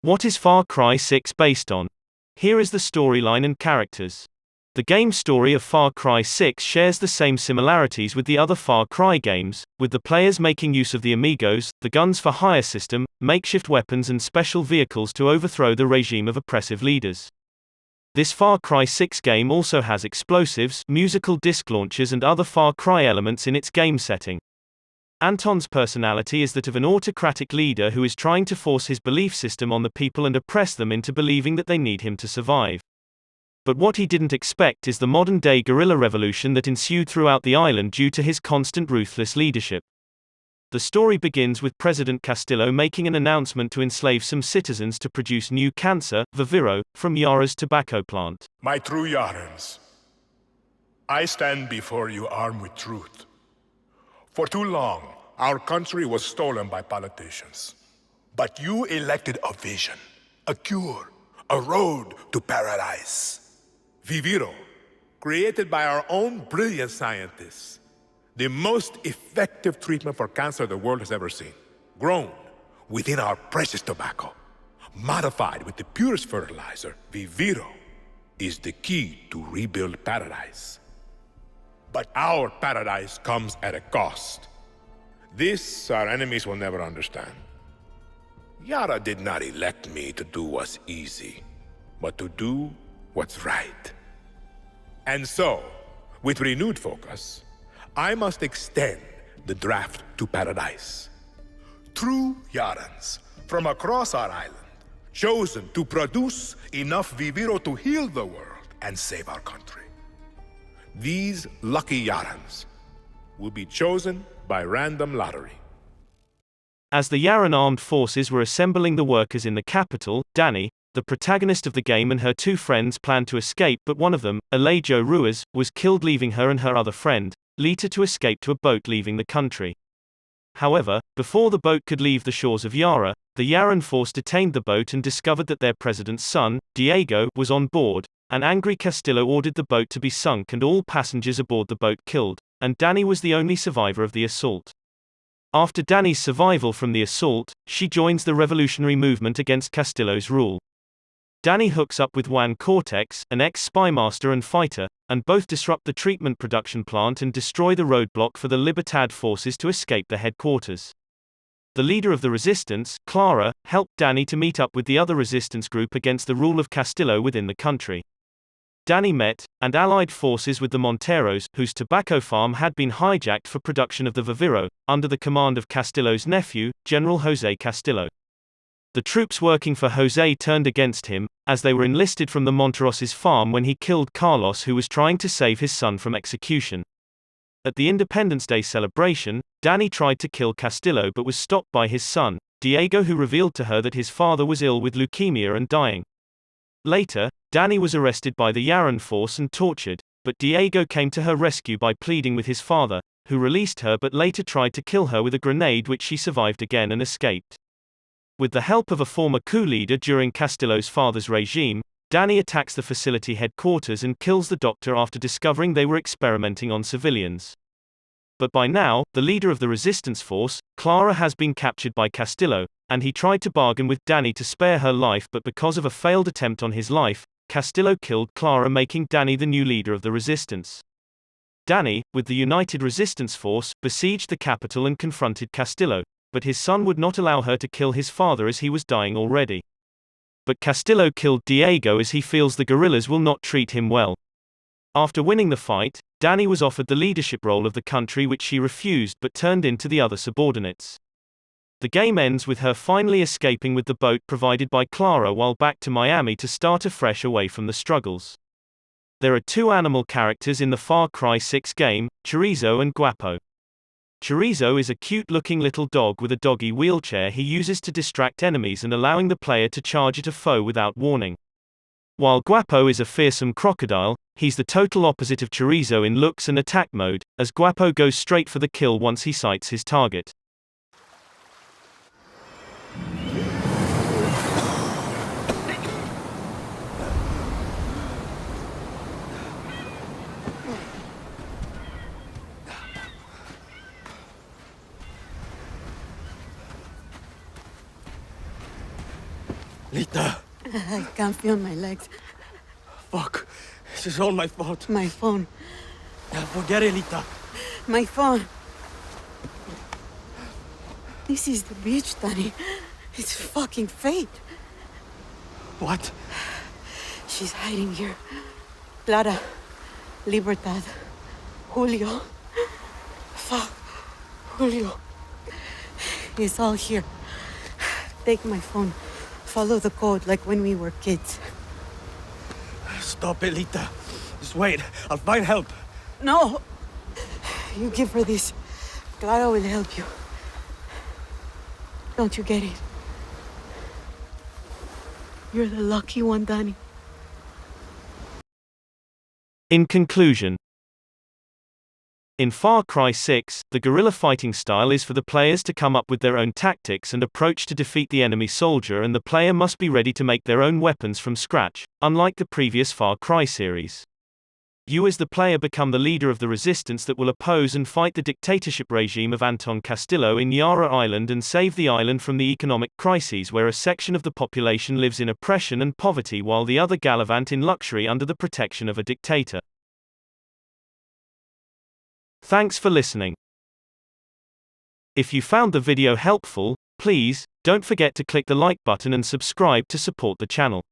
What is Far Cry 6 based on? Here is the storyline and characters. The game story of Far Cry 6 shares the same similarities with the other Far Cry games, with the players making use of the Amigos, the guns for hire system, makeshift weapons and special vehicles to overthrow the regime of oppressive leaders. This Far Cry 6 game also has explosives, musical disc launchers and other Far Cry elements in its game setting. Anton's personality is that of an autocratic leader who is trying to force his belief system on the people and oppress them into believing that they need him to survive. But what he didn't expect is the modern-day guerrilla revolution that ensued throughout the island due to his constant ruthless leadership. The story begins with President Castillo making an announcement to enslave some citizens to produce new cancer, viviro, from Yara's tobacco plant. My true Yarans, I stand before you armed with truth. For too long, our country was stolen by politicians. But you elected a vision, a cure, a road to paradise. Viviro, created by our own brilliant scientists. The most effective treatment for cancer the world has ever seen. Grown within our precious tobacco. Modified with the purest fertilizer, Viviro is the key to rebuild paradise. But our paradise comes at a cost. This our enemies will never understand. Yara did not elect me to do what's easy, but to do what's right. And so, with renewed focus, I must extend the draft to paradise. True Yarans from across our island, chosen to produce enough Viviro to heal the world and save our country. These lucky Yarans will be chosen by random lottery. As the Yaran armed forces were assembling the workers in the capital, Dani, the protagonist of the game, and her two friends planned to escape, but one of them, Alejo Ruiz, was killed, leaving her and her other friend, Lita, to escape to a boat leaving the country. However, before the boat could leave the shores of Yara, the Yaran force detained the boat and discovered that their president's son, Diego, was on board. An angry Castillo ordered the boat to be sunk and all passengers aboard the boat killed, and Dani was the only survivor of the assault. After Dani's survival from the assault, she joins the revolutionary movement against Castillo's rule. Dani hooks up with Juan Cortex, an ex-spy master and fighter, and both disrupt the treatment production plant and destroy the roadblock for the Libertad forces to escape the headquarters. The leader of the resistance, Clara, helped Dani to meet up with the other resistance group against the rule of Castillo within the country. Dani met, and allied forces with the Monteros, whose tobacco farm had been hijacked for production of the Viviro, under the command of Castillo's nephew, General José Castillo. The troops working for José turned against him, as they were enlisted from the Monteros' farm when he killed Carlos, who was trying to save his son from execution. At the Independence Day celebration, Dani tried to kill Castillo but was stopped by his son, Diego, who revealed to her that his father was ill with leukemia and dying. Later, Dani was arrested by the Yaran force and tortured, but Diego came to her rescue by pleading with his father, who released her but later tried to kill her with a grenade, which she survived again and escaped. With the help of a former coup leader during Castillo's father's regime, Dani attacks the facility headquarters and kills the doctor after discovering they were experimenting on civilians. But by now, the leader of the resistance force, Clara, has been captured by Castillo, and he tried to bargain with Dani to spare her life, but because of a failed attempt on his life, Castillo killed Clara, making Dani the new leader of the resistance. Dani, with the United Resistance Force, besieged the capital and confronted Castillo, but his son would not allow her to kill his father as he was dying already. But Castillo killed Diego as he feels the guerrillas will not treat him well. After winning the fight, Dani was offered the leadership role of the country, which she refused but turned in to the other subordinates. The game ends with her finally escaping with the boat provided by Clara while back to Miami to start afresh away from the struggles. There are two animal characters in the Far Cry 6 game, Chorizo and Guapo. Chorizo is a cute-looking little dog with a doggy wheelchair he uses to distract enemies and allowing the player to charge at a foe without warning. While Guapo is a fearsome crocodile, he's the total opposite of Chorizo in looks and attack mode, as Guapo goes straight for the kill once he sights his target. Lita, I can't feel my legs. fuck. This is all my fault. My phone. Forget it, Lita. My phone. This is the beach, Danny. It's fucking fate. What? She's hiding here. Clara, Libertad, Julio. Fuck. Julio. It's all here. Take my phone. Follow the code like when we were kids. Stop it, Lita. Just wait. I'll find help. No! You give her this. Clara will help you. Don't you get it? You're the lucky one, Danny. In conclusion, in Far Cry 6, the guerrilla fighting style is for the players to come up with their own tactics and approach to defeat the enemy soldier, and the player must be ready to make their own weapons from scratch, unlike the previous Far Cry series. You as the player become the leader of the resistance that will oppose and fight the dictatorship regime of Anton Castillo in Yara Island and save the island from the economic crises where a section of the population lives in oppression and poverty while the other gallivant in luxury under the protection of a dictator. Thanks for listening. If you found the video helpful, please don't forget to click the like button and subscribe to support the channel.